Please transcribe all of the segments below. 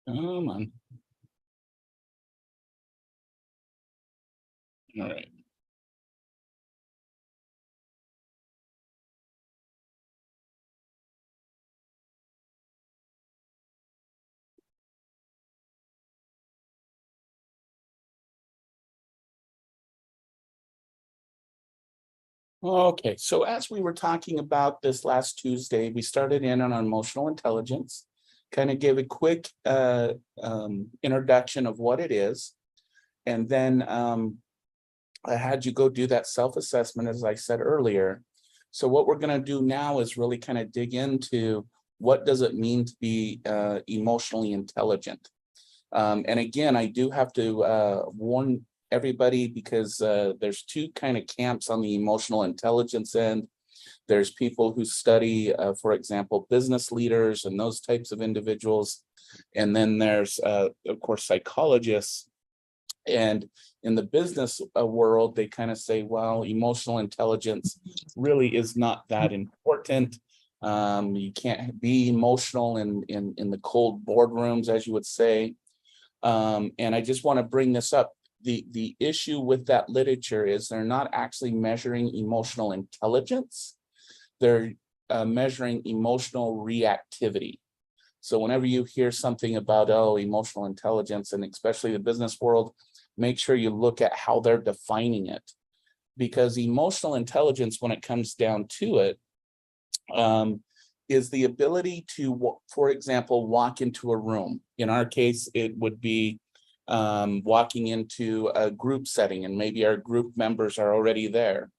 Come on. All right. Okay, so as we were talking about this last Tuesday, we started in on emotional intelligence, kind of gave a quick introduction of what it is, and then I had you go do that self-assessment, as I said earlier. So what we're going to do now is really kind of dig into what does it mean to be emotionally intelligent. And again, I do have to warn everybody because there's two kind of camps on the emotional intelligence end. There's people who study, for example, business leaders and those types of individuals. And then there's, of course, psychologists. And in the business world, they kind of say, well, emotional intelligence really is not that important. You can't be emotional in the cold boardrooms, as you would say. And I just want to bring this up. The issue with that literature is they're not actually measuring emotional intelligence. They're measuring emotional reactivity. So whenever you hear something about, oh, emotional intelligence, and especially the business world, make sure you look at how they're defining it. Because emotional intelligence, when it comes down to it, is the ability to, for example, walk into a room. In our case, it would be walking into a group setting, and maybe our group members are already there.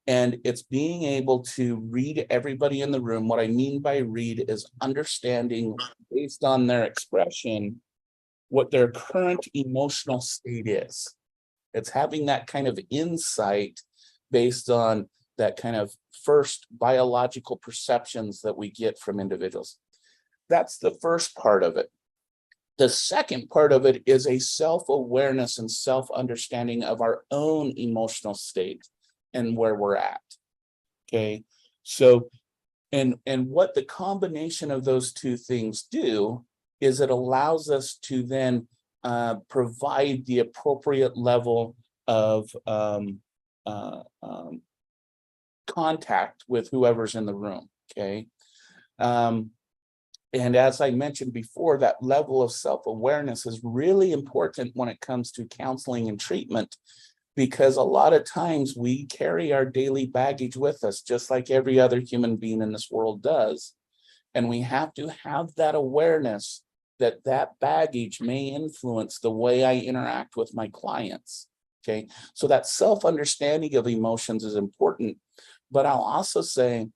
And it's being able to read everybody in the room. What I mean by read is understanding based on their expression what their current emotional state is. It's having that kind of insight based on that kind of first biological perceptions that we get from individuals. That's the first part of it. The second part of it is a self-awareness and self-understanding of our own emotional state and where we're at. Okay, so and what the combination of those two things do is it allows us to then provide the appropriate level of contact with whoever's in the room. Okay. And as I mentioned before, that level of self-awareness is really important when it comes to counseling and treatment, because a lot of times we carry our daily baggage with us, just like every other human being in this world does. And we have to have that awareness that that baggage may influence the way I interact with my clients. Okay, so that self-understanding of emotions is important, but I'll also say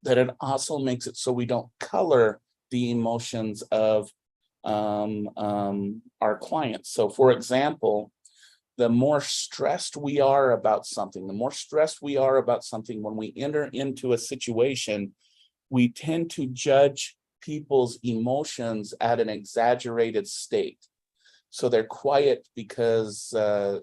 that it also makes it so we don't color the emotions of our clients. So for example, the more stressed we are about something, when we enter into a situation, we tend to judge people's emotions at an exaggerated state. So they're quiet because they're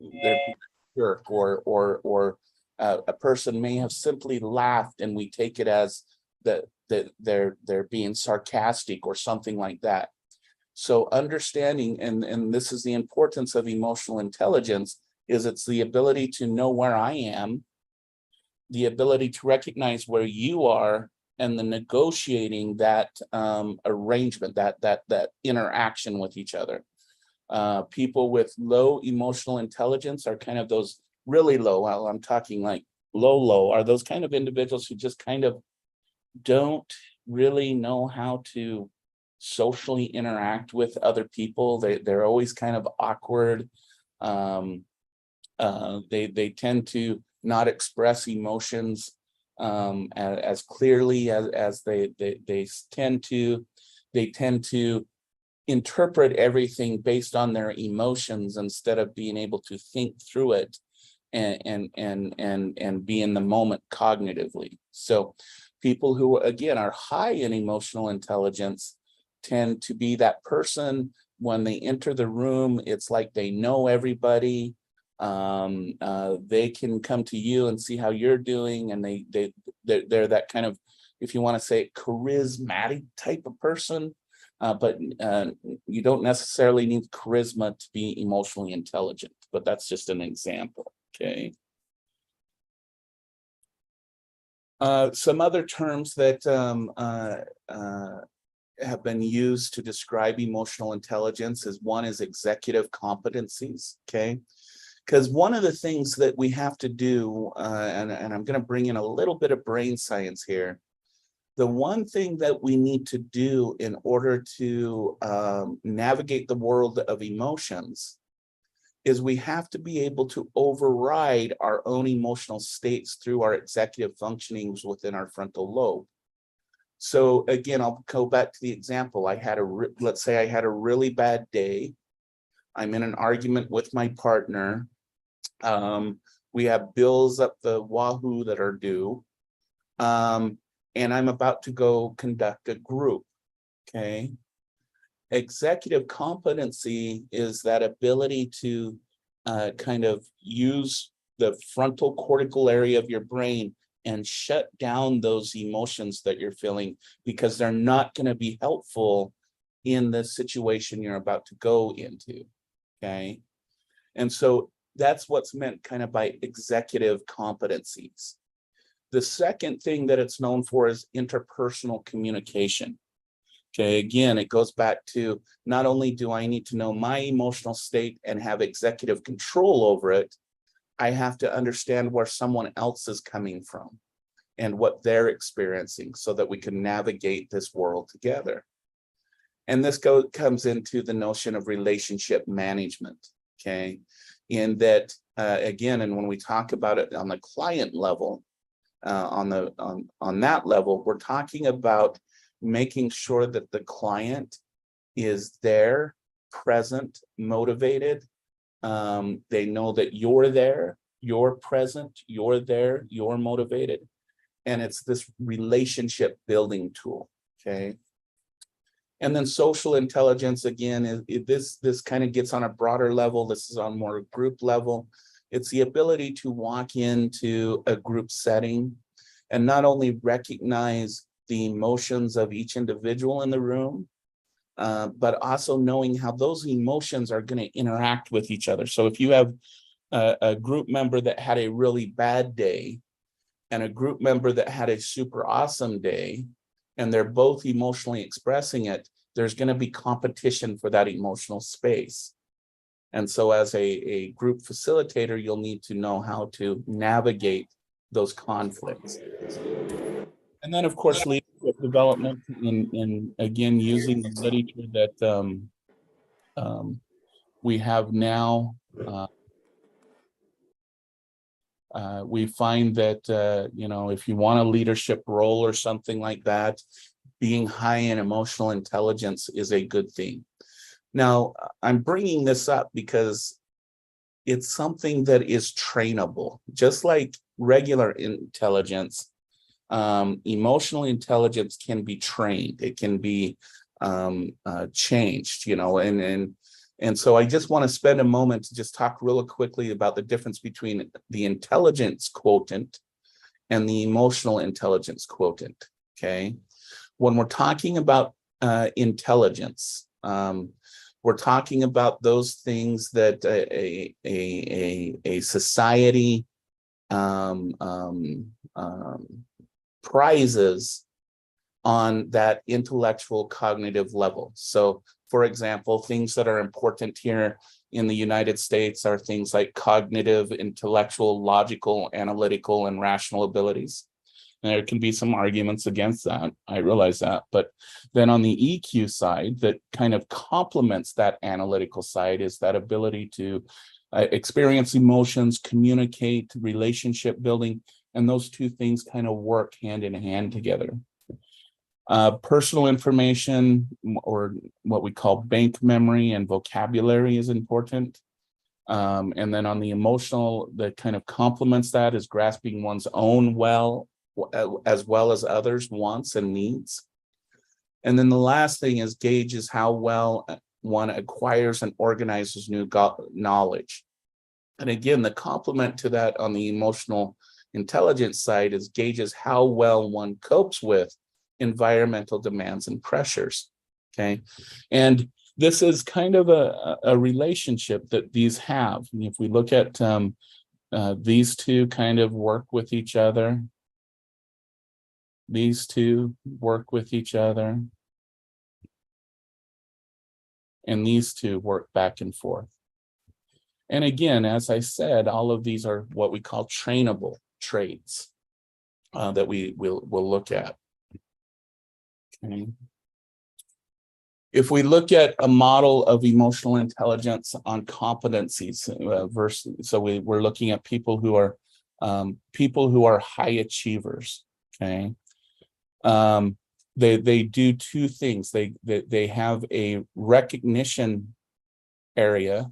a jerk, or a person may have simply laughed and we take it as that they're being sarcastic or something like that. So understanding, and this is the importance of emotional intelligence, is it's the ability to know where I am, the ability to recognize where you are, and the negotiating that arrangement, that interaction with each other. People with low emotional intelligence are kind of those really low, well, I'm talking like low, are those kind of individuals who just kind of don't really know how to socially interact with other people. They're always kind of awkward. They tend to not express emotions as clearly as they tend to. They tend to interpret everything based on their emotions instead of being able to think through it and be in the moment cognitively. So people who again are high in emotional intelligence tend to be that person when they enter the room, it's like they know everybody. They can come to you and see how you're doing, and they're that kind of, if you want to say, charismatic type of person. but you don't necessarily need charisma to be emotionally intelligent, but that's just an example, okay? Some other terms that have been used to describe emotional intelligence is one is executive competencies, okay? Because one of the things that we have to do, and I'm going to bring in a little bit of brain science here, the one thing that we need to do in order to navigate the world of emotions is we have to be able to override our own emotional states through our executive functionings within our frontal lobe. So again, I'll go back to the example. Let's say I had a really bad day. I'm in an argument with my partner. We have bills up the wahoo that are due. And I'm about to go conduct a group, okay? Executive competency is that ability to kind of use the frontal cortical area of your brain and shut down those emotions that you're feeling because they're not going to be helpful in the situation you're about to go into, okay? And so that's what's meant kind of by executive competencies. The second thing that it's known for is interpersonal communication. Okay, again, it goes back to not only do I need to know my emotional state and have executive control over it, I have to understand where someone else is coming from and what they're experiencing so that we can navigate this world together. And this comes into the notion of relationship management, okay? In that, again, and when we talk about it on the client level, on that level, we're talking about making sure that the client is there, present, motivated. They know that you're there, you're present, you're there, you're motivated. And it's this relationship building tool, okay? And then social intelligence, again, this kind of gets on a broader level. This is on more group level. It's the ability to walk into a group setting and not only recognize the emotions of each individual in the room, but also knowing how those emotions are going to interact with each other. So if you have a group member that had a really bad day and a group member that had a super awesome day, and they're both emotionally expressing it, there's going to be competition for that emotional space. And so as a group facilitator, you'll need to know how to navigate those conflicts. And then, of course, leadership development, and again, using the literature that we have now. We find that, you know, if you want a leadership role or something like that, being high in emotional intelligence is a good thing. Now, I'm bringing this up because it's something that is trainable, just like regular intelligence. Emotional intelligence can be trained. It can be changed, you know, and so I just want to spend a moment to just talk real quickly about the difference between the intelligence quotient and the emotional intelligence quotient, okay? When we're talking about intelligence, we're talking about those things that a society prizes on that intellectual cognitive level. So, for example, things that are important here in the United States are things like cognitive, intellectual, logical, analytical, and rational abilities. And there can be some arguments against that. I realize that. But then on the EQ side, that kind of complements that analytical side is that ability to experience emotions, communicate, relationship building, and those two things kind of work hand in hand together. Personal information, or what we call bank memory and vocabulary, is important. And then on the emotional, that kind of complements that is grasping one's own as well as others' wants and needs. And then the last thing is gauges how well one acquires and organizes new knowledge. And again, the complement to that on the emotional intelligence side is gauges how well one copes with environmental demands and pressures. Okay. And this is kind of a relationship that these have. And if we look at these two kind of work with each other, these two work with each other, and these two work back and forth. And again, as I said, all of these are what we call trainable traits that we'll look at. Okay. If we look at a model of emotional intelligence on competencies versus, so we're looking at people who are high achievers. Okay, they do two things. They have a recognition area,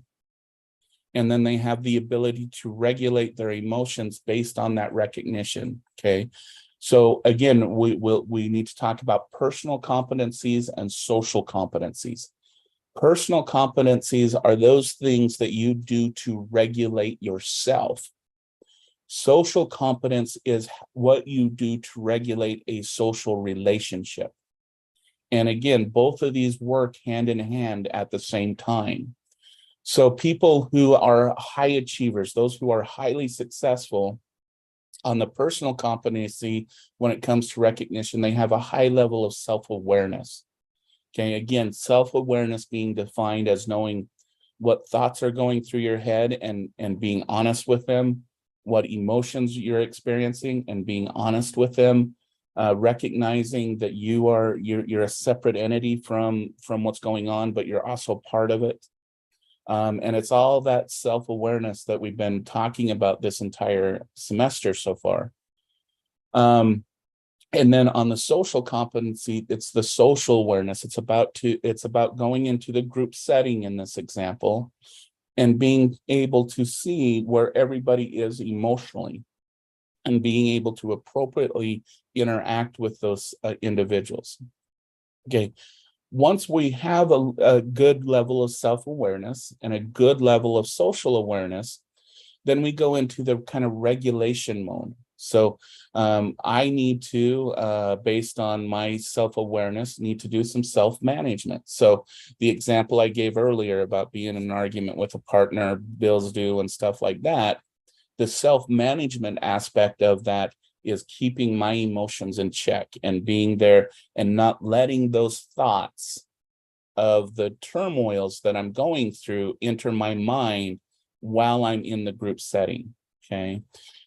and then they have the ability to regulate their emotions based on that recognition. Okay. So again, we need to talk about personal competencies and social competencies. Personal competencies are those things that you do to regulate yourself. Social competence is what you do to regulate a social relationship. And again, both of these work hand in hand at the same time. So people who are high achievers, those who are highly successful, on the personal competency, when it comes to recognition, they have a high level of self-awareness. Okay, again, self-awareness being defined as knowing what thoughts are going through your head and being honest with them, what emotions you're experiencing and being honest with them, recognizing that you're a separate entity from what's going on, but you're also part of it. And it's all that self-awareness that we've been talking about this entire semester so far. And then on the social competency, it's the social awareness. It's about going into the group setting in this example and being able to see where everybody is emotionally and being able to appropriately interact with those individuals. Okay. Once we have a good level of self-awareness and a good level of social awareness, then we go into the kind of regulation mode. So I need to, based on my self-awareness, need to do some self-management. So the example I gave earlier about being in an argument with a partner, bills due and stuff like that, the self-management aspect of that is keeping my emotions in check and being there and not letting those thoughts of the turmoils that I'm going through enter my mind while I'm in the group setting. Okay.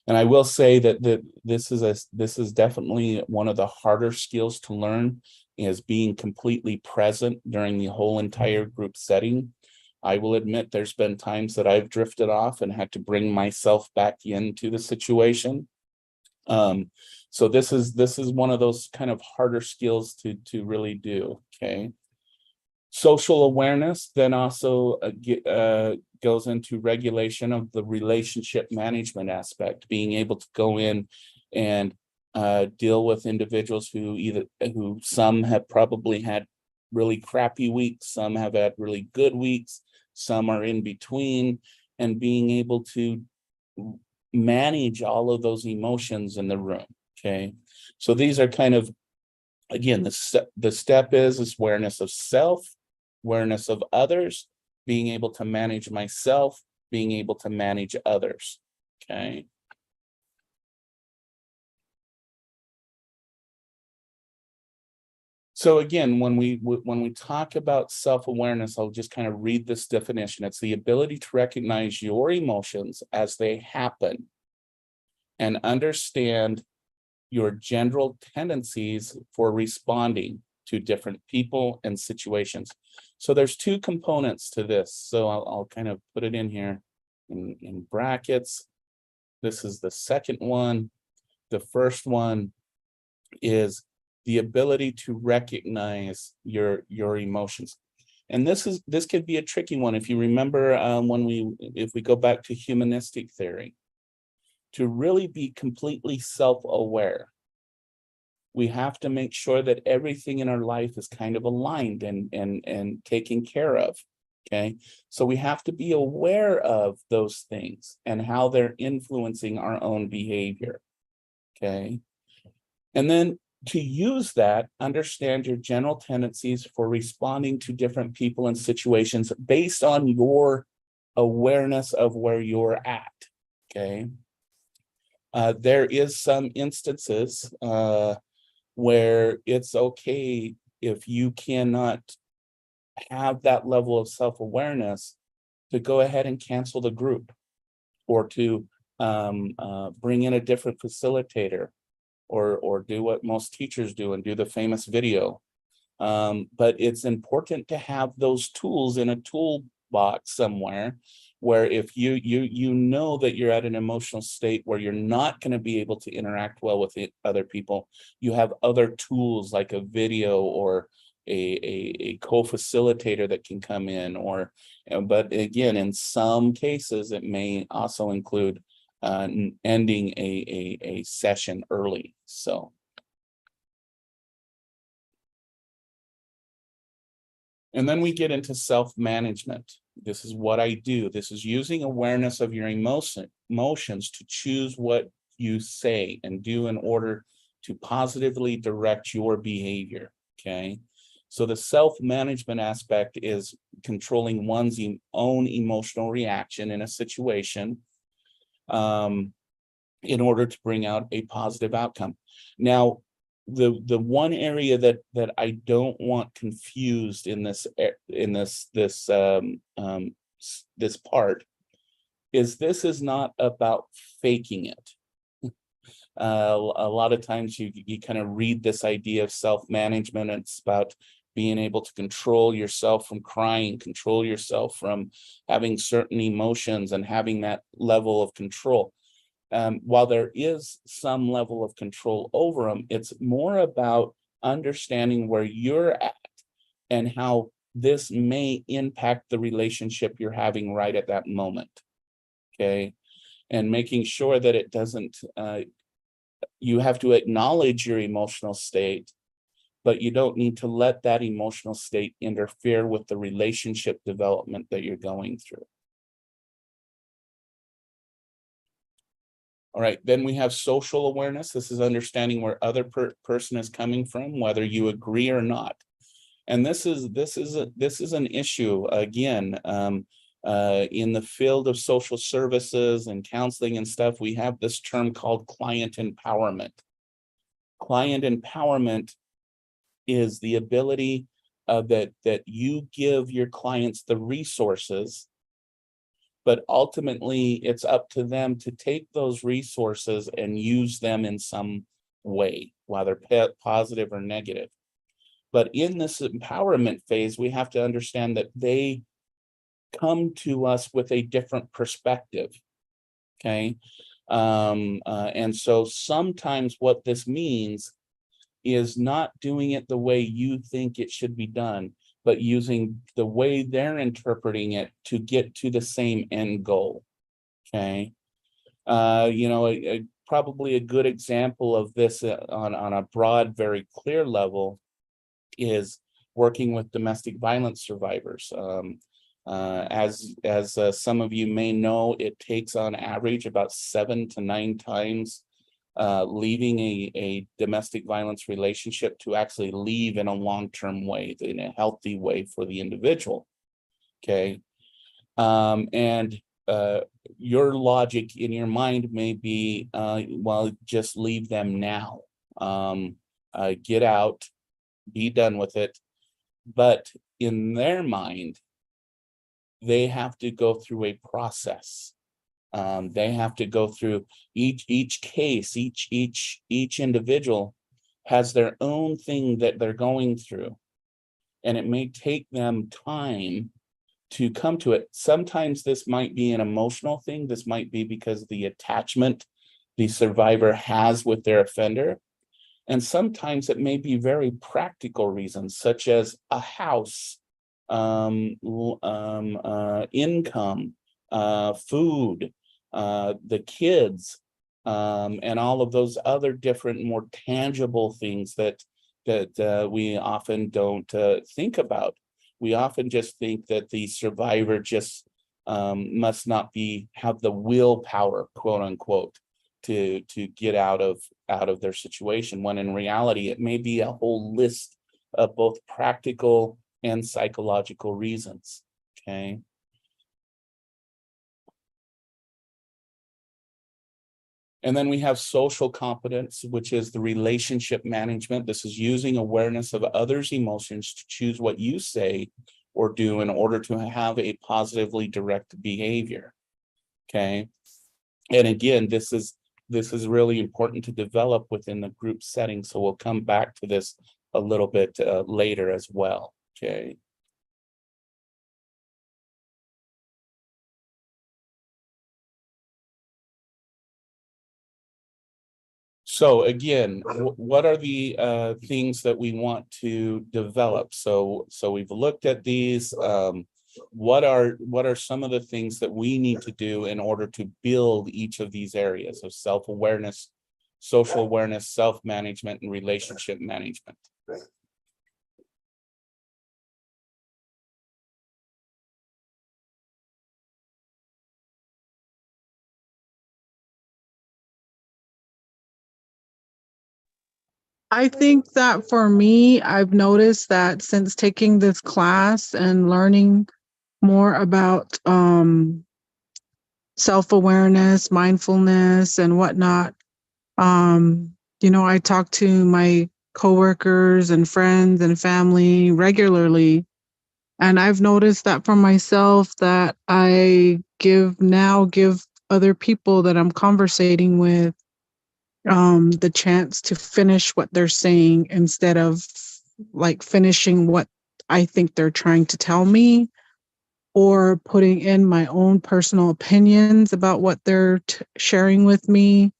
And I will say that this is definitely one of the harder skills to learn, is being completely present during the whole entire group setting. I will admit there's been times that I've drifted off and had to bring myself back into the situation. So this is one of those kind of harder skills to really do. Okay. Social awareness then also goes into regulation of the relationship management aspect, being able to go in and deal with individuals who some have probably had really crappy weeks, some have had really good weeks, some are in between, and being able to manage all of those emotions in the room. Okay. So these are kind of, again, the step is awareness of self, awareness of others, being able to manage myself, being able to manage others. Okay. So again, when we talk about self-awareness, I'll just kind of read this definition. It's the ability to recognize your emotions as they happen and understand your general tendencies for responding to different people and situations. So there's two components to this. So I'll kind of put it in here in brackets. This is the second one. The first one is the ability to recognize your emotions. And this could be a tricky one. If you remember, if we go back to humanistic theory, to really be completely self-aware, we have to make sure that everything in our life is kind of aligned and taken care of. Okay, so we have to be aware of those things and how they're influencing our own behavior. Okay, and then to use that, understand your general tendencies for responding to different people and situations based on your awareness of where you're at, okay? There is some instances where it's okay if you cannot have that level of self-awareness to go ahead and cancel the group, or to bring in a different facilitator, or do what most teachers do and do the famous video. But it's important to have those tools in a toolbox somewhere, where if you know that you're at an emotional state where you're not going to be able to interact well with other people, you have other tools like a video or a co-facilitator that can come in, or but again, in some cases it may also include ending a session early. So and then we get into self-management. This is what I do. This is using awareness of your emotions to choose what you say and do in order to positively direct your behavior, okay? So the self-management aspect is controlling one's own emotional reaction in a situation in order to bring out a positive outcome. Now, the one area that I don't want confused in this part is this is not about faking it. A lot of times you kind of read this idea of self-management, and it's about being able to control yourself from crying, control yourself from having certain emotions and having that level of control. While there is some level of control over them, it's more about understanding where you're at and how this may impact the relationship you're having right at that moment, okay? And making sure that it doesn't, you have to acknowledge your emotional state, but you don't need to let that emotional state interfere with the relationship development that you're going through. All right, then we have social awareness. This is understanding where other person is coming from, whether you agree or not. And this is an issue again in the field of social services and counseling and stuff. We have this term called client empowerment. Client empowerment is the ability that you give your clients the resources, but ultimately it's up to them to take those resources and use them in some way, whether positive or negative. But in this empowerment phase, we have to understand that they come to us with a different perspective, okay? And so sometimes what this means is not doing it the way you think it should be done, but using the way they're interpreting it to get to the same end goal, okay? You know, probably a good example of this on a broad, very clear level is working with domestic violence survivors. As some of you may know, it takes on average about 7 to 9 times leaving a domestic violence relationship to actually leave in a long-term way, in a healthy way for the individual, okay? And your logic in your mind may be, well, just leave them now, get out, be done with it. But in their mind, they have to go through a process. They have to go through each case, each individual has their own thing that they're going through, and it may take them time to come to it. Sometimes this might be an emotional thing. This might be because of the attachment the survivor has with their offender. And sometimes it may be very practical reasons, such as a house, income, food, the kids, and all of those other different, more tangible things that we often don't think about. We often just think that the survivor just must not have the willpower, quote unquote, to get out of their situation, when in reality it may be a whole list of both practical and psychological reasons. Okay. And then we have social competence, which is the relationship management. This is using awareness of others' emotions to choose what you say or do in order to have a positively directed behavior. Okay. And again, this is really important to develop within the group setting. So we'll come back to this a little bit later as well. Okay. So again, what are the things that we want to develop? So we've looked at these. What are some of the things that we need to do in order to build each of these areas of self-awareness, social awareness, self-management, and relationship management? I think that for me, I've noticed that since taking this class and learning more about self-awareness, mindfulness, and whatnot, I talk to my coworkers and friends and family regularly. And I've noticed that for myself that I give other people that I'm conversating with the chance to finish what they're saying instead of like finishing what I think they're trying to tell me, or putting in my own personal opinions about what they're sharing with me,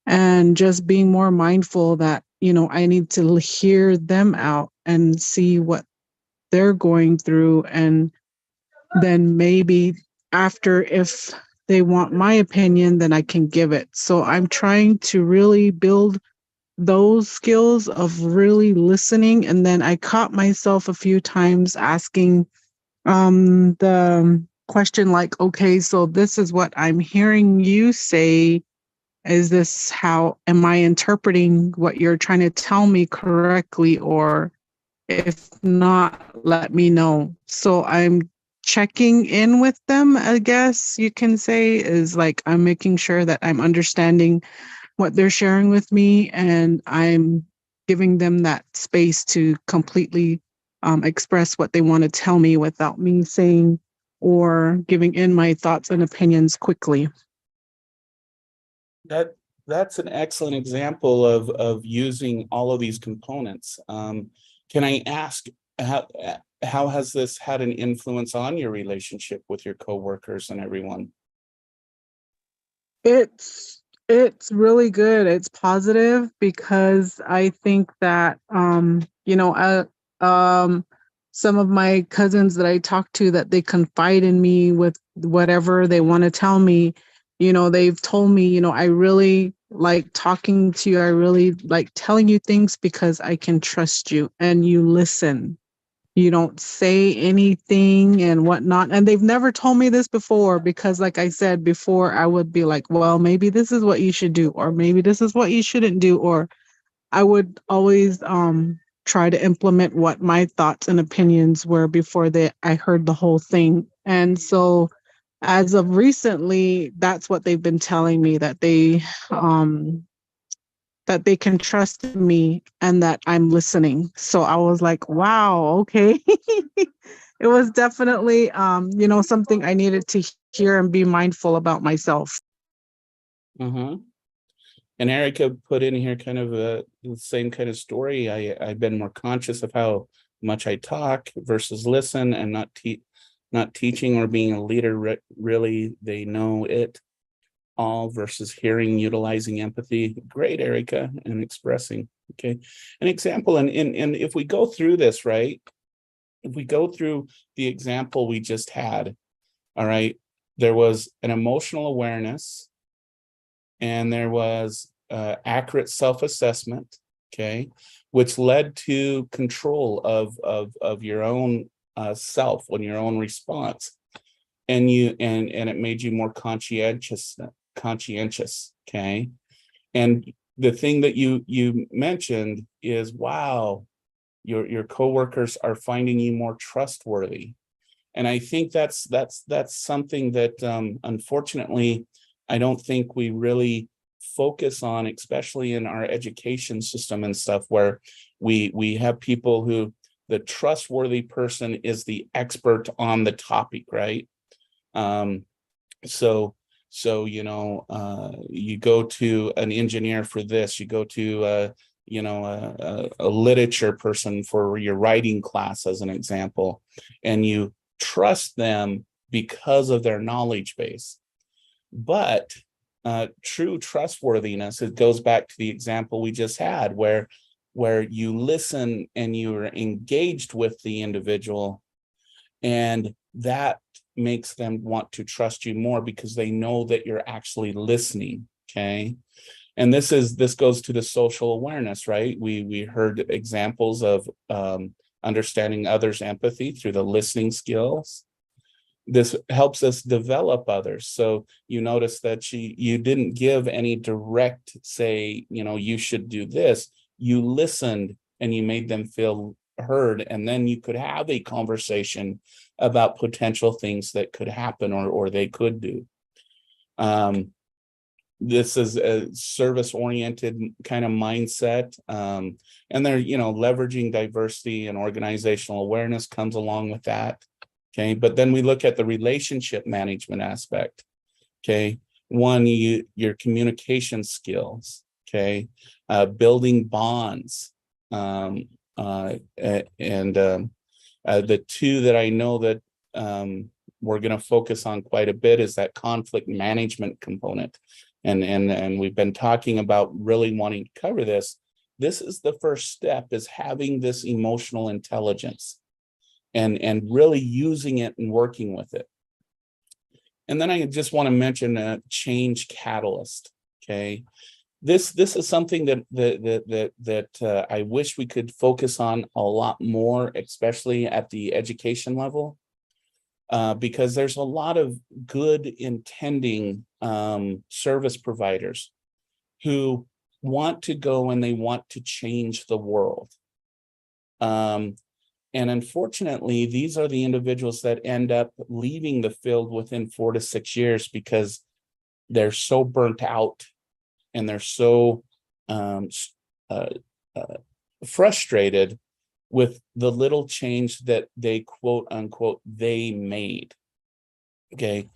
and just being more mindful that, I need to hear them out and see what they're going through. And then maybe after, if they want my opinion, then I can give it. So I'm trying to really build those skills of really listening. And then I caught myself a few times asking the question like, okay, so this is what I'm hearing you say. Is this how am I interpreting what you're trying to tell me correctly? Or if not, let me know. So I'm checking in with them, I guess you can say, is like I'm making sure that I'm understanding what they're sharing with me, and I'm giving them that space to completely express what they want to tell me without me saying or giving in my thoughts and opinions quickly. That's an excellent example of using all of these components. Can I ask how has this had an influence on your relationship with your coworkers and everyone? It's really good. It's positive because I think that some of my cousins that I talk to, that they confide in me with whatever they want to tell me, they've told me, I really like talking to you. I really like telling you things because I can trust you and you listen. You don't say anything and whatnot. And they've never told me this before because, like I said before, I would be like, well, maybe this is what you should do, or maybe this is what you shouldn't do. Or I would always try to implement what my thoughts and opinions were before I heard the whole thing. And so as of recently, that's what they've been telling me, that they can trust me and that I'm listening. So I was like, wow, okay. It was definitely something I needed to hear and be mindful about myself. Mm-hmm. And Erica put in here kind of the same kind of story. I've been more conscious of how much I talk versus listen, and not teaching or being a leader. Really, they know it all versus hearing, utilizing empathy. Great, Erica, and expressing. Okay, an example, and if we go through this, right? If we go through the example we just had, all right, there was an emotional awareness, and there was accurate self-assessment, okay, which led to control of your own self and your own response, and it made you more conscientious, okay. And the thing that you mentioned is, wow, your coworkers are finding you more trustworthy. And I think that's something that unfortunately I don't think we really focus on, especially in our education system and stuff, where we have people who the trustworthy person is the expert on the topic, right? Um, so you go to an engineer for this, you go to a literature person for your writing class, as an example, and you trust them because of their knowledge base. But true trustworthiness, it goes back to the example we just had, where you listen and you're engaged with the individual, and that makes them want to trust you more because they know that you're actually listening. Okay. And this goes to the social awareness, right? We heard examples of understanding others' empathy through the listening skills. This helps us develop others. So you notice that you didn't give any direct say, you should do this. You listened and you made them feel heard, and then you could have a conversation about potential things that could happen or they could do. This is a service-oriented kind of mindset, and they're leveraging diversity and organizational awareness comes along with that. Okay, but then we look at the relationship management aspect. Okay, one, your communication skills. Okay, building bonds, and the two that I know that we're going to focus on quite a bit is that conflict management component, and we've been talking about really wanting to cover this. This is the first step, is having this emotional intelligence and really using it and working with it. And then I just want to mention a change catalyst. Okay, this is something that I wish we could focus on a lot more, especially at the education level, because there's a lot of good intending service providers who want to go and they want to change the world. And unfortunately, these are the individuals that end up leaving the field within 4 to 6 years because they're so burnt out and they're so frustrated with the little change that they quote unquote they made. Okay,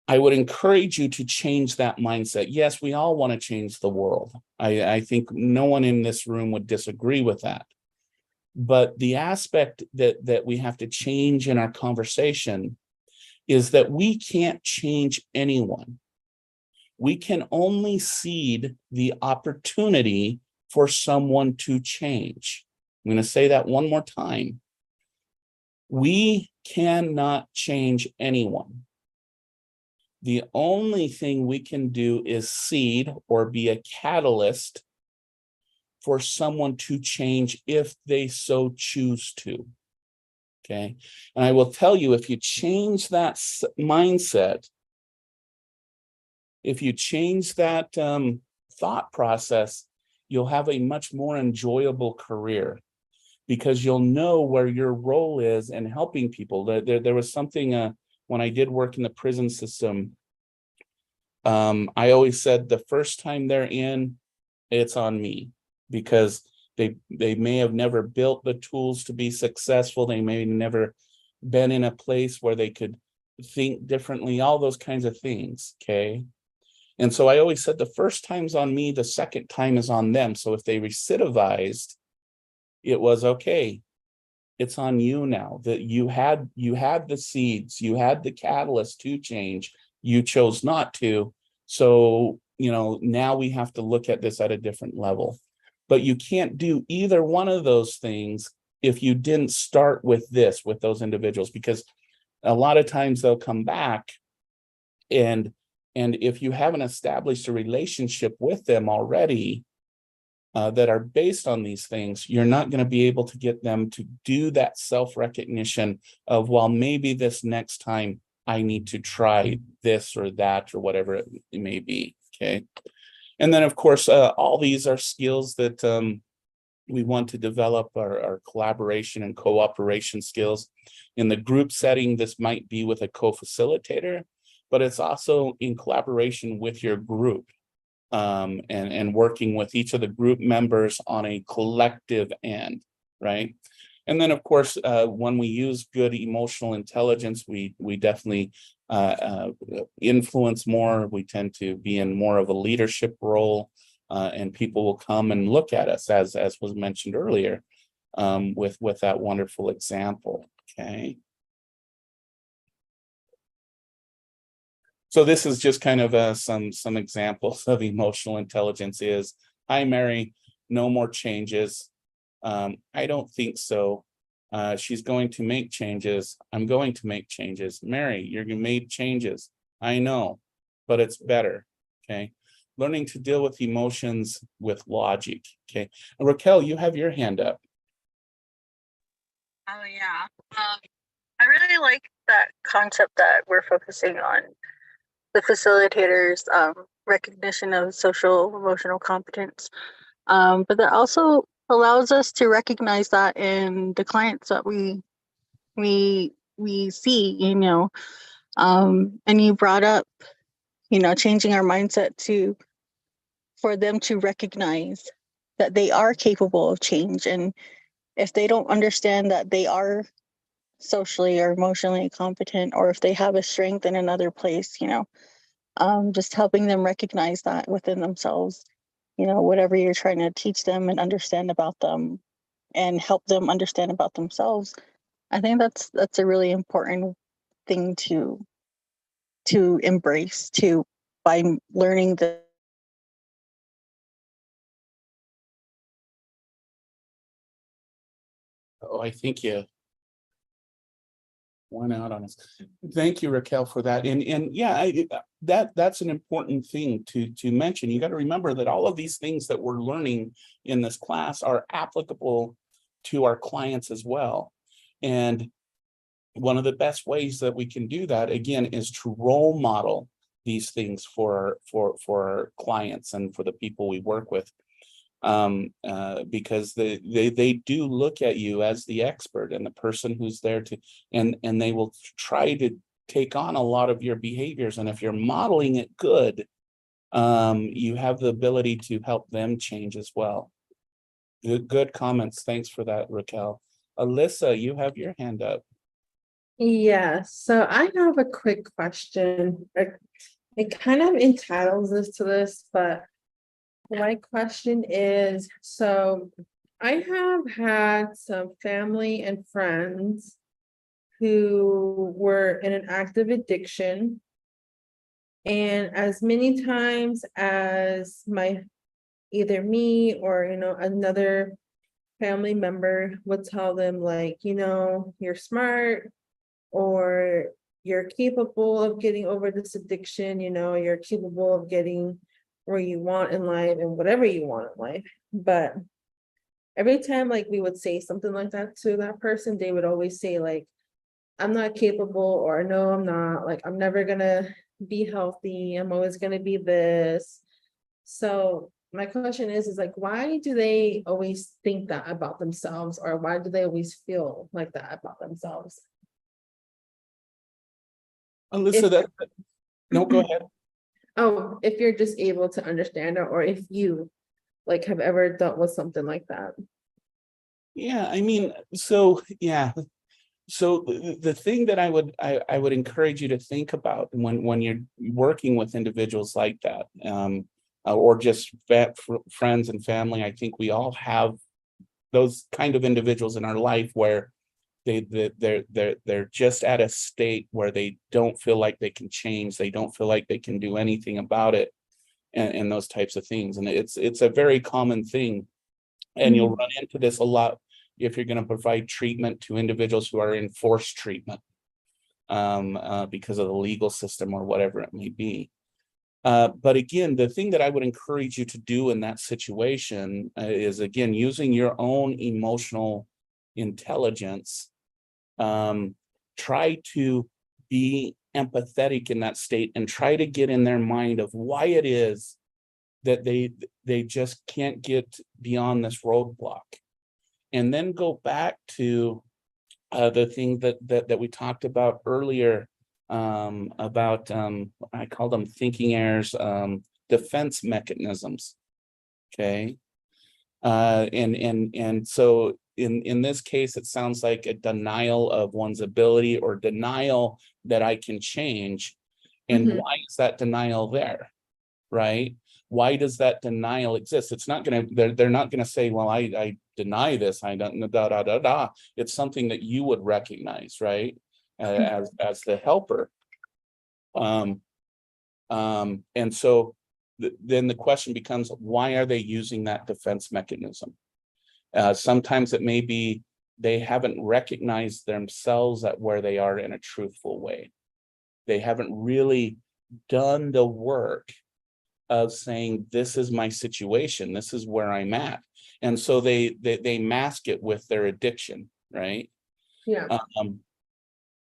I would encourage you to change that mindset. Yes, we all want to change the world. I think no one in this room would disagree with that. But the aspect that we have to change in our conversation is that we can't change anyone. We can only seed the opportunity for someone to change. I'm going to say that one more time. We cannot change anyone. The only thing we can do is seed or be a catalyst for someone to change if they so choose to. Okay. And I will tell you, if you change that mindset, if you change that thought process, you'll have a much more enjoyable career because you'll know where your role is in helping people. There was something when I did work in the prison system, I always said the first time they're in, it's on me, because they may have never built the tools to be successful. They may have never been in a place where they could think differently, all those kinds of things. Okay. And so I always said the first time's on me, the second time is on them. So if they recidivized, it was okay. It's on you now. That you had the seeds, you had the catalyst to change. You chose not to. So, now we have to look at this at a different level. But you can't do either one of those things if you didn't start with those individuals, because a lot of times they'll come back, and if you haven't established a relationship with them already that are based on these things, you're not going to be able to get them to do that self-recognition of, well, maybe this next time I need to try this or that or whatever it may be. Okay. And then, of course, all these are skills that we want to develop our collaboration and cooperation skills. In the group setting, this might be with a co-facilitator, but it's also in collaboration with your group, and working with each of the group members on a collective end, right? And then, of course, when we use good emotional intelligence, we definitely influence more. We tend to be in more of a leadership role, and people will come and look at us, as was mentioned earlier, with that wonderful example. Okay. So this is just kind of some examples of emotional intelligence. Is, hi Mary, no more changes. I don't think so. She's going to make changes. I'm going to make changes. Mary, you're made changes. I know, but it's better. Okay. Learning to deal with emotions with logic. Okay. And Raquel, you have your hand up. Oh yeah. I really like that concept that we're focusing on the facilitators recognition of social emotional competence. But that also allows us to recognize that in the clients that we see, and you brought up, changing our mindset to for them to recognize that they are capable of change. And if they don't understand that they are socially or emotionally competent, or if they have a strength in another place, just helping them recognize that within themselves, whatever you're trying to teach them and understand about them and help them understand about themselves. I think that's a really important thing to embrace to by learning the Oh, I think you went out on us. Thank you, Raquel, for that. And yeah, that's an important thing to mention. You got to remember that all of these things that we're learning in this class are applicable to our clients as well. And one of the best ways that we can do that, again, is to role model these things for our clients and for the people we work with. Because they do look at you as the expert and the person who's there to, and they will try to take on a lot of your behaviors. And if you're modeling it good, you have the ability to help them change as well. Good comments. Thanks for that, Raquel. Alyssa, you have your hand up. Yeah, so I have a quick question. It kind of entitles this to this, but my question is, so I have had some family and friends who were in an active addiction. And as many times as either me or, another family member would tell them, like, you're smart, or you're capable of getting over this addiction, you're capable of getting where you want in life and whatever you want in life. But every time, like, we would say something like that to that person, they would always say, like, I'm not capable, or no, I'm not, like, I'm never gonna be healthy, I'm always gonna be this. So my question is like, why do they always think that about themselves, or why do they always feel like that about themselves? Alyssa, no, go ahead. Oh, if you're just able to understand it, or if you like have ever dealt with something like that. Yeah, I mean, so yeah. So the thing that I would encourage you to think about when you're working with individuals like that, or just friends and family, I think we all have those kind of individuals in our life where they're just at a state where they don't feel like they can change, they don't feel like they can do anything about it, and those types of things. And it's a very common thing, and you'll run into this a lot if you're going to provide treatment to individuals who are in forced treatment, because of the legal system or whatever it may be. But again, the thing that I would encourage you to do in that situation is, again, using your own emotional intelligence. Try to be empathetic in that state and try to get in their mind of why it is that they just can't get beyond this roadblock. And then go back to the thing that we talked about earlier, about I call them thinking errors, defense mechanisms. Okay. And so in this case, it sounds like a denial of one's ability, or denial that I can change. And Mhm. why is that denial there? Right? Why does that denial exist? It's not going to, they're not going to say, well, I deny this. I don't, da, da, da, da. It's something that you would recognize, right? As the helper. And so then the question becomes, why are they using that defense mechanism? Sometimes it may be they haven't recognized themselves at where they are in a truthful way. They haven't really done the work of saying, this is my situation, this is where I'm at. And so they mask it with their addiction, right? Yeah.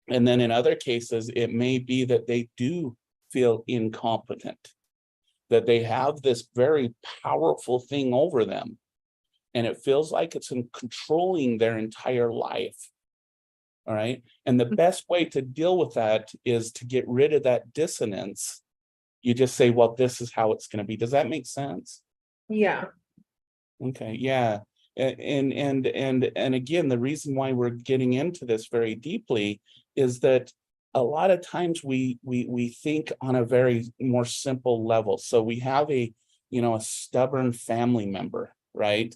And then in other cases, it may be that they do feel incompetent, that they have this very powerful thing over them, and it feels like it's controlling their entire life. All right. And the best way to deal with that is to get rid of that dissonance. You just say, well, this is how it's going to be. Does that make sense? Yeah. Okay, yeah. And again, the reason why we're getting into this very deeply is that a lot of times we think on a very more simple level. So we have a stubborn family member, right?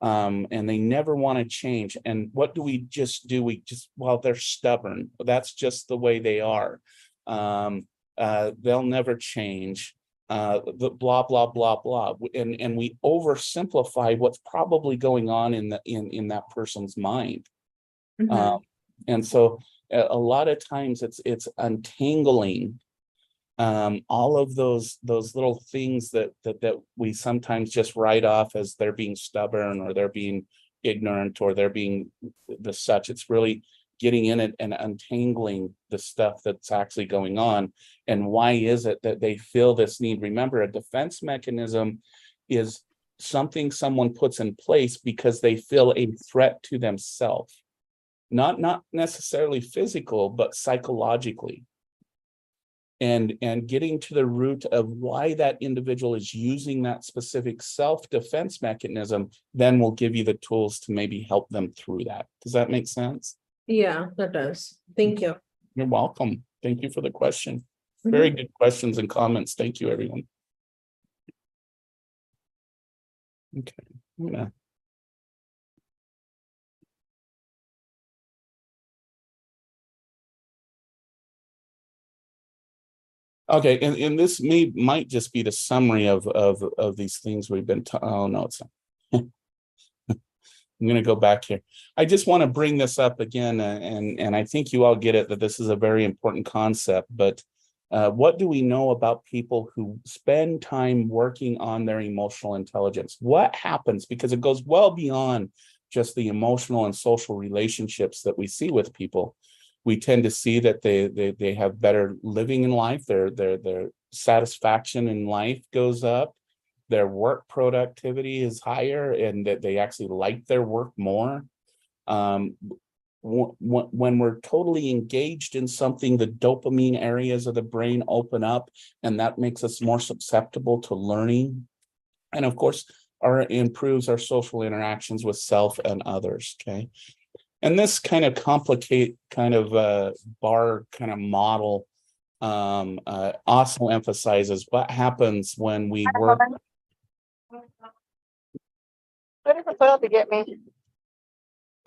And they never want to change. And what do we just do? Well, they're stubborn. That's just the way they are. They'll never change. The blah blah blah blah, and we oversimplify what's probably going on in that person's mind. Mhm. And so a lot of times it's untangling all of those little things that we sometimes just write off as they're being stubborn, or they're being ignorant, or they're being the such. It's really getting in it and untangling the stuff that's actually going on. And why is it that they feel this need? Remember, a defense mechanism is something someone puts in place because they feel a threat to themselves, not necessarily physical, but psychologically. And getting to the root of why that individual is using that specific self-defense mechanism then will give you the tools to maybe help them through that. Does that make sense? Yeah, that does. Thank you. You're welcome. Thank you for the question. Mhm. Very good questions and comments. Thank you, everyone. Okay. Okay, and this might just be the summary of these things we've been. Oh no, it's not. I'm going to go back here. I just want to bring this up again, and I think you all get it, that this is a very important concept. But what do we know about people who spend time working on their emotional intelligence? What happens? Because it goes well beyond just the emotional and social relationships that we see with people. We tend to see that they have better living in life. Their satisfaction in life goes up. Their work productivity is higher, and that they actually like their work more. When we're totally engaged in something, the dopamine areas of the brain open up, and that makes us more susceptible to learning. And of course, improves our social interactions with self and others. Okay. And this kind of bar kind of model also emphasizes what happens when we work. Ready for Phil to get me.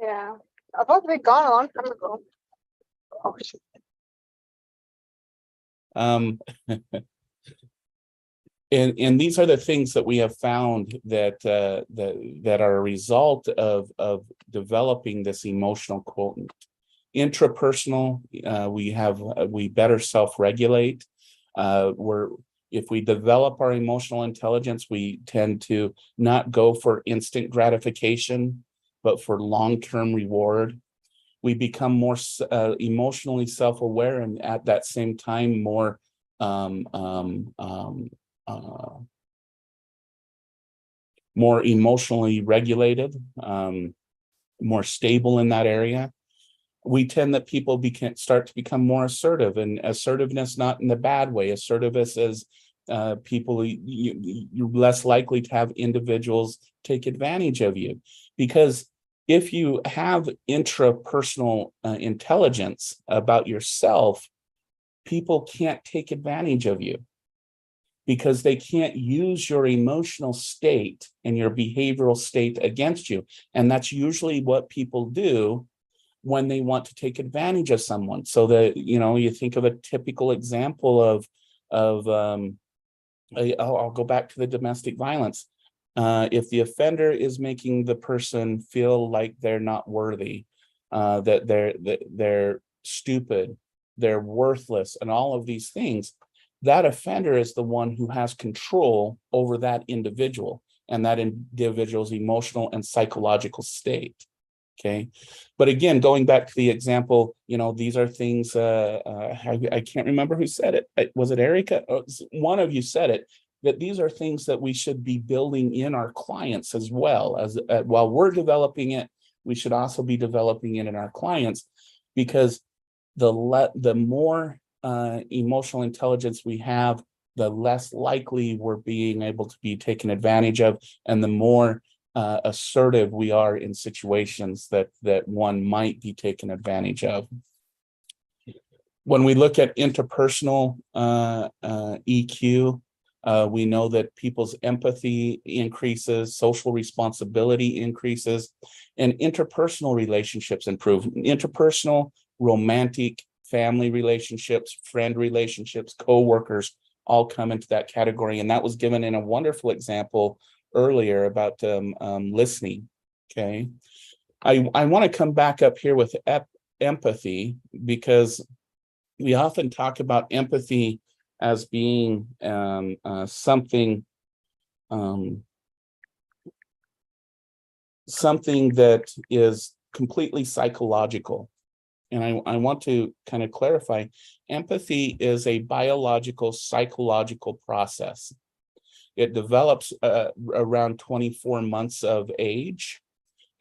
Yeah. I was supposed to be gone a long time ago. Oh, shit. And these are the things that we have found that are a result of developing this emotional quotient. Intrapersonal, we better self-regulate. If we develop our emotional intelligence, we tend to not go for instant gratification, but for long-term reward. We become more emotionally self-aware, and at that same time more more emotionally regulated, more stable in that area. We tend that people start to become more assertive, and assertiveness not in the bad way. Assertiveness is people, you're less likely to have individuals take advantage of you, because if you have intrapersonal intelligence about yourself, people can't take advantage of you because they can't use your emotional state and your behavioral state against you. And that's usually what people do when they want to take advantage of someone. So that, you think of a typical example of I'll go back to the domestic violence. If the offender is making the person feel like they're not worthy, that they're stupid, they're worthless, and all of these things, that offender is the one who has control over that individual and that individual's emotional and psychological state. Okay. But again, going back to the example, these are things, I can't remember who said it. Was it Erica? One of you said it, that these are things that we should be building in our clients as well. As while we're developing it, we should also be developing it in our clients, because the more emotional intelligence we have, the less likely we're being able to be taken advantage of, and the more assertive we are in situations that one might be taken advantage of. When we look at interpersonal EQ, we know that people's empathy increases, social responsibility increases, and interpersonal relationships improve. Interpersonal, romantic, family relationships, friend relationships, co-workers all come into that category. And that was given in a wonderful example earlier about listening. Okay. I want to come back up here with empathy, because we often talk about empathy as being something that is completely psychological. And I want to kind of clarify, empathy is a biological, psychological process. It develops around 24 months of age.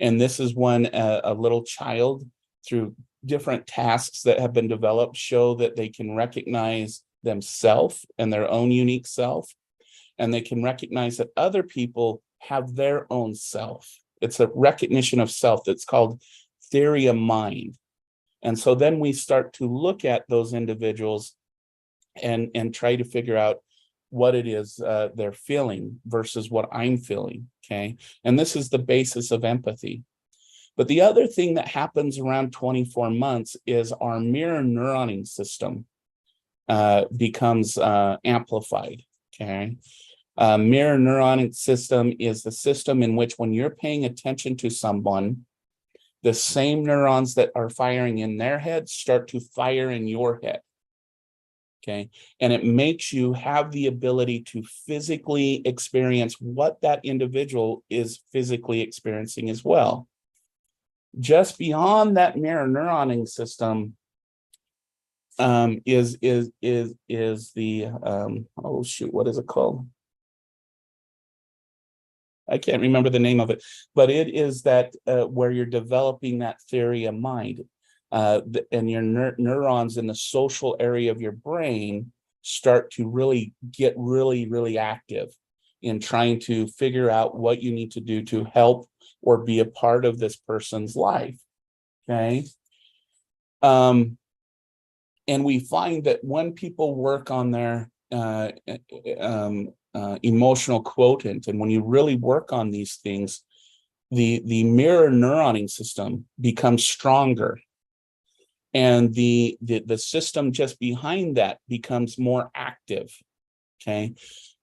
And this is when a little child, through different tasks that have been developed, show that they can recognize themselves and their own unique self. And they can recognize that other people have their own self. It's a recognition of self that's called theory of mind. And so then we start to look at those individuals and try to figure out what it is they're feeling versus what I'm feeling, okay? And this is the basis of empathy. But the other thing that happens around 24 months is our mirror neuroning system becomes amplified, okay? Mirror neuroning system is the system in which when you're paying attention to someone, the same neurons that are firing in their head start to fire in your head. Okay. And it makes you have the ability to physically experience what that individual is physically experiencing as well. Just beyond that mirror neuroning system is the oh shoot, what is it called? I can't remember the name of it, but it is that where you're developing that theory of mind. And your neurons in the social area of your brain start to really get really active in trying to figure out what you need to do to help or be a part of this person's life. Okay. And we find that when people work on their emotional quotient, and when you really work on these things, the mirror neuroning system becomes stronger. And the system just behind that becomes more active, okay?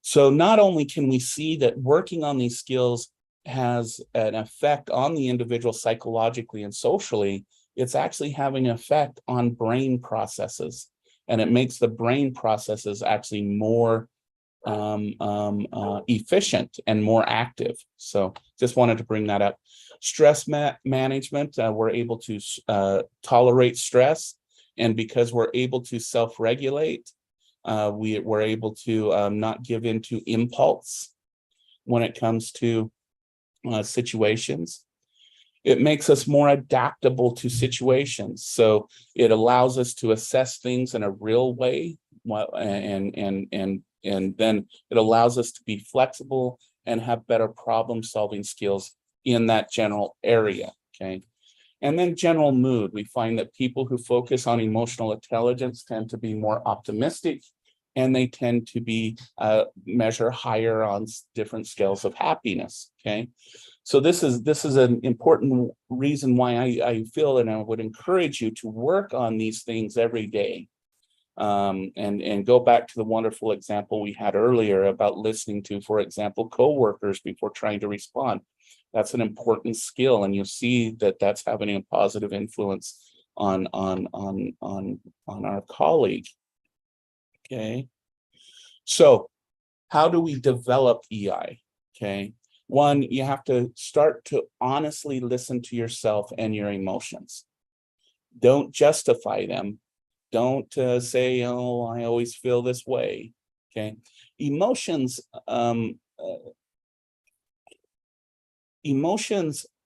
So not only can we see that working on these skills has an effect on the individual psychologically and socially, it's actually having an effect on brain processes. And it makes the brain processes actually more efficient and more active. So just wanted to bring that up. Stress management, we're able to tolerate stress, and because we're able to self-regulate, we're able to not give in to impulse when it comes to situations. It makes us more adaptable to situations. So it allows us to assess things in a real way, and then it allows us to be flexible and have better problem solving skills in that general area. Okay. And then general mood. We find that people who focus on emotional intelligence tend to be more optimistic, and they tend to be measure higher on different scales of happiness. Okay. So this is an important reason why I feel, and I would encourage you to work on these things every day. And go back to the wonderful example we had earlier about listening to, for example, coworkers before trying to respond. That's an important skill, and you'll see that that's having a positive influence on our colleague. Okay. So how do we develop EI? Okay. One, you have to start to honestly listen to yourself and your emotions. Don't justify them. Don't say, oh, I always feel this way. Okay. Emotions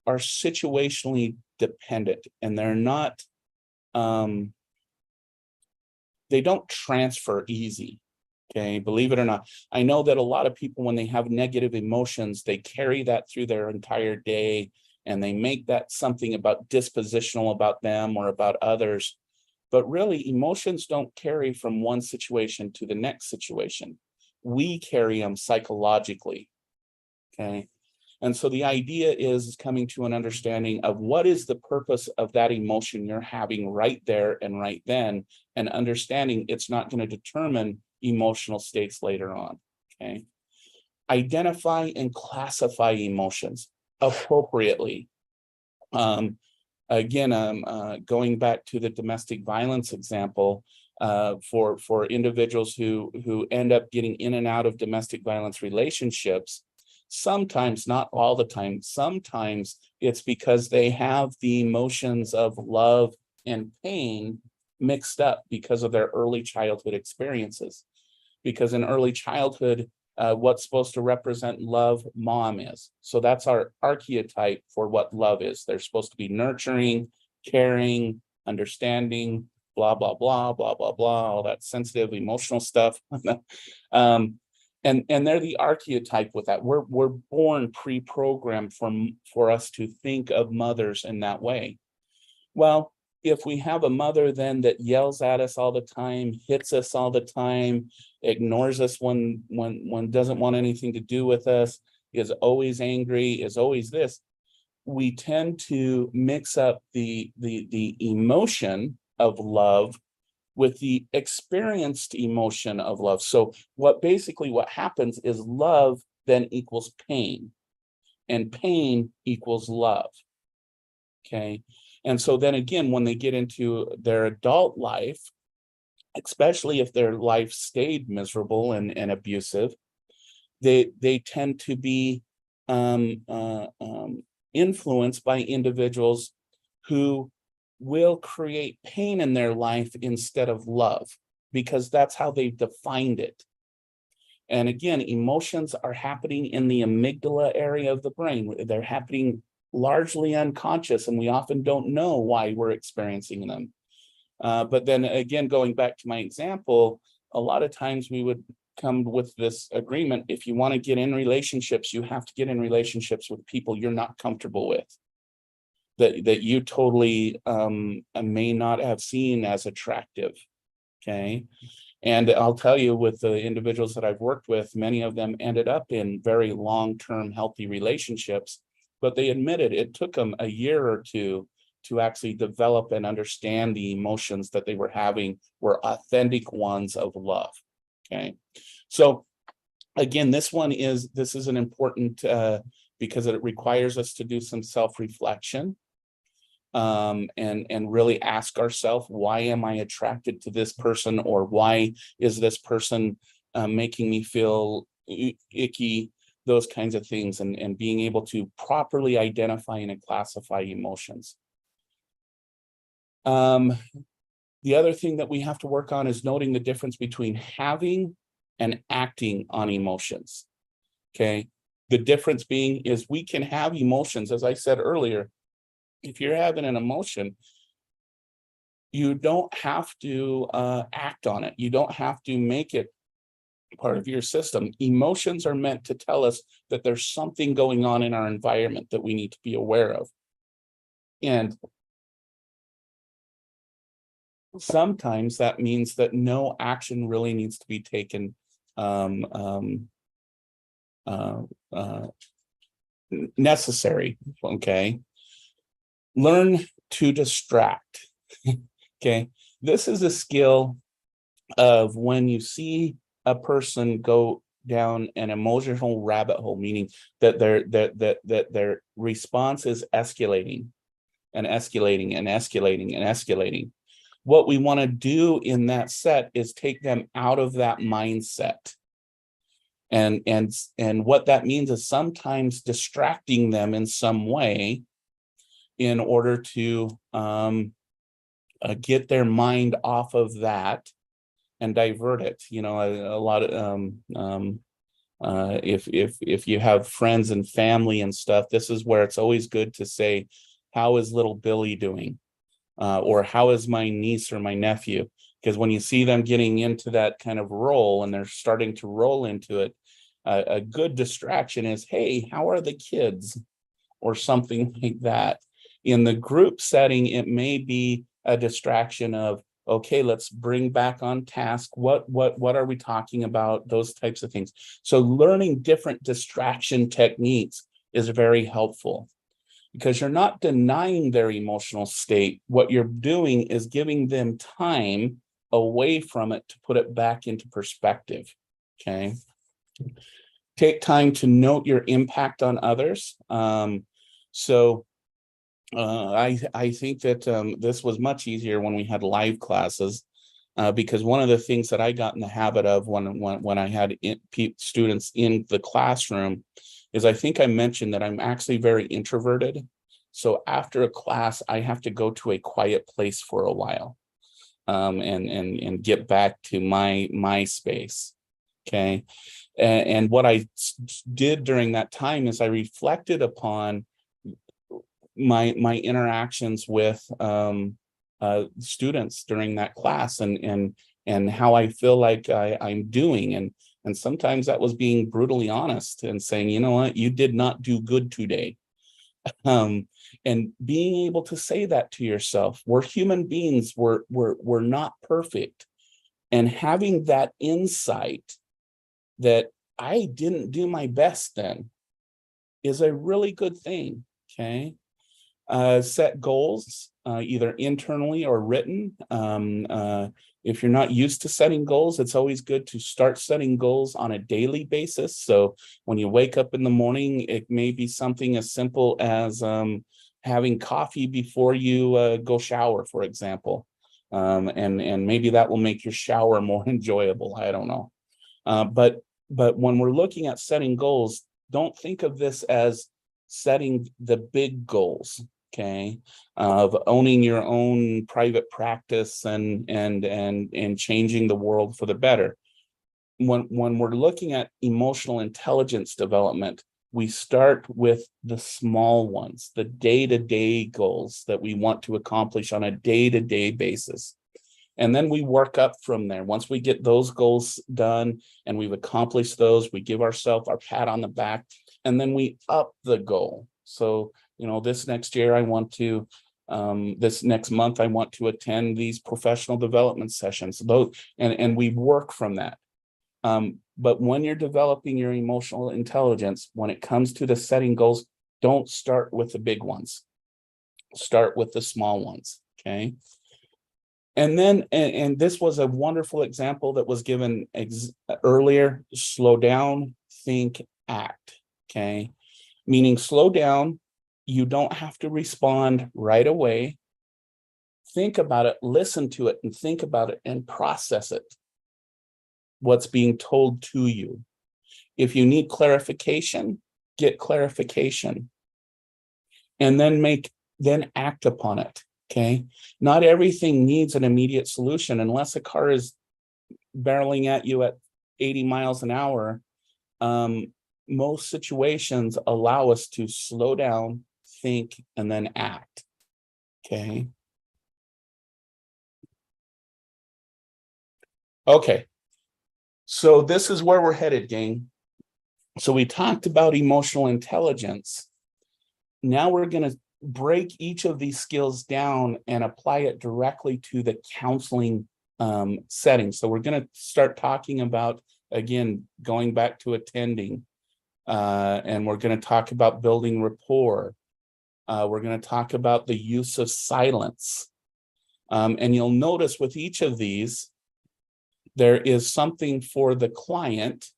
are situationally dependent, and they're not, they don't transfer easy. Okay, believe it or not. I know that a lot of people, when they have negative emotions, they carry that through their entire day, and they make that something about dispositional about them or about others. But really, emotions don't carry from one situation to the next situation. We carry them psychologically. Okay. And so the idea is coming to an understanding of what is the purpose of that emotion you're having right there and right then, and understanding it's not going to determine emotional states later on. Okay. Identify and classify emotions appropriately. Again, going back to the domestic violence example, for individuals who end up getting in and out of domestic violence relationships, sometimes, not all the time, sometimes it's because they have the emotions of love and pain mixed up because of their early childhood experiences. Because in early childhood, what's supposed to represent love, mom is. So that's our archetype for what love is. They're supposed to be nurturing, caring, understanding, blah, blah, blah, blah, blah, blah, all that sensitive, emotional stuff. And they're the archetype with that. We're born pre-programmed for us to think of mothers in that way. Well, if we have a mother then that yells at us all the time, hits us all the time, ignores us when doesn't want anything to do with us, is always angry, is always this, we tend to mix up the emotion of love with the experienced emotion of love. So what happens is love then equals pain, and pain equals love. Okay. And so then again, when they get into their adult life, especially if their life stayed miserable and abusive, they tend to be influenced by individuals who will create pain in their life instead of love, because that's how they've defined it. And again, emotions are happening in the amygdala area of the brain. They're happening largely unconscious, and we often don't know why we're experiencing them. But then again, going back to my example, a lot of times we would come with this agreement: if you want to get in relationships, you have to get in relationships with people you're not comfortable with, that you totally may not have seen as attractive. Okay. And I'll tell you, with the individuals that I've worked with, many of them ended up in very long-term healthy relationships, but they admitted it took them a year or two to actually develop and understand the emotions that they were having were authentic ones of love. Okay. So again, this is an important, because it requires us to do some self-reflection. And really ask ourselves, why am I attracted to this person, or why is this person making me feel icky, those kinds of things, and being able to properly identify and classify emotions. The other thing that we have to work on is noting the difference between having and acting on emotions. Okay. The difference being is we can have emotions, as I said earlier. If you're having an emotion, you don't have to act on it. You don't have to make it part of your system. Emotions are meant to tell us that there's something going on in our environment that we need to be aware of. And sometimes that means that no action really needs to be taken necessary. Okay. Learn to distract. Okay. This is a skill of when you see a person go down an emotional rabbit hole, meaning that their response is escalating and escalating and escalating and escalating. What we want to do in that set is take them out of that mindset. And what that means is sometimes distracting them in some way in order to get their mind off of that and divert it. You know, a lot of if you have friends and family and stuff, this is where it's always good to say, how is little Billy doing? Or how is my niece or my nephew? Because when you see them getting into that kind of role and they're starting to roll into it, a good distraction is, hey, how are the kids? Or something like that. In the group setting, it may be a distraction of, okay, let's bring back on task. What are we talking about? Those types of things. So learning different distraction techniques is very helpful, because you're not denying their emotional state. What you're doing is giving them time away from it to put it back into perspective. Okay. Take time to note your impact on others. I think that this was much easier when we had live classes, because one of the things that I got in the habit of when I had students in the classroom is, I think I mentioned that I'm actually very introverted. So after a class, I have to go to a quiet place for a while, and get back to my space. Okay. And what I did during that time is I reflected upon my interactions with students during that class, and how I feel like I'm doing. And sometimes that was being brutally honest and saying, you know what, you did not do good today. And being able to say that to yourself. We're human beings, we're not perfect. And having that insight that I didn't do my best then is a really good thing. Okay. Set goals, either internally or written. If you're not used to setting goals, it's always good to start setting goals on a daily basis. So when you wake up in the morning, it may be something as simple as having coffee before you go shower, for example. And maybe that will make your shower more enjoyable. I don't know. But when we're looking at setting goals, don't think of this as setting the big goals, okay, of owning your own private practice and changing the world for the better. When we're looking at emotional intelligence development, we start with the small ones, the day-to-day goals that we want to accomplish on a day-to-day basis. And then we work up from there. Once we get those goals done and we've accomplished those, we give ourselves our pat on the back, and then we up the goal. So, you know, this next year I want to, this next month I want to attend these professional development sessions. And we work from that. But when you're developing your emotional intelligence, when it comes to the setting goals, don't start with the big ones. Start with the small ones. Okay. And then, and this was a wonderful example that was given earlier: slow down, think, act. Okay. Meaning slow down. You don't have to respond right away. Think about it, listen to it, and think about it and process it. What's being told to you. If you need clarification, get clarification. And then act upon it. Okay. Not everything needs an immediate solution. Unless a car is barreling at you at 80 miles an hour, most situations allow us to slow down, think, and then act. Okay. Okay. So this is where we're headed, gang. So we talked about emotional intelligence. Now we're going to break each of these skills down and apply it directly to the counseling setting. So we're going to start talking about, again, going back to attending, and we're going to talk about building rapport. We're going to talk about the use of silence. And you'll notice with each of these, there is something for the client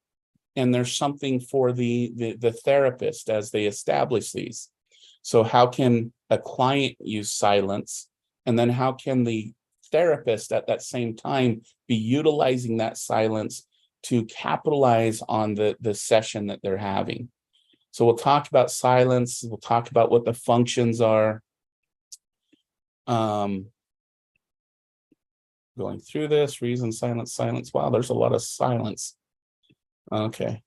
and there's something for the therapist as they establish these. So how can a client use silence? And then how can the therapist at that same time be utilizing that silence to capitalize on the session that they're having? So we'll talk about silence. We'll talk about what the functions are. Going through this, reason, silence, silence. Wow, there's a lot of silence. Okay.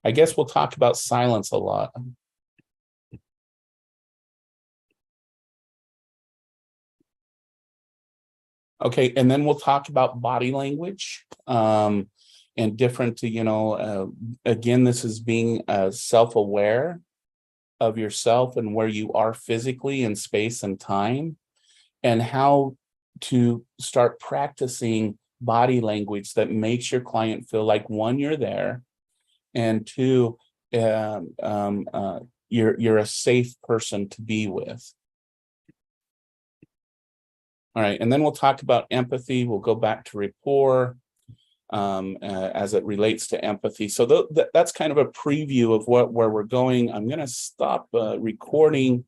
I guess we'll talk about silence a lot. Okay, and then we'll talk about body language and different, again, this is being self-aware of yourself and where you are physically in space and time, and how to start practicing body language that makes your client feel like, one, you're there, and two, you're a safe person to be with. All right, and then we'll talk about empathy. We'll go back to rapport as it relates to empathy. So that's kind of a preview of where we're going. I'm going to stop recording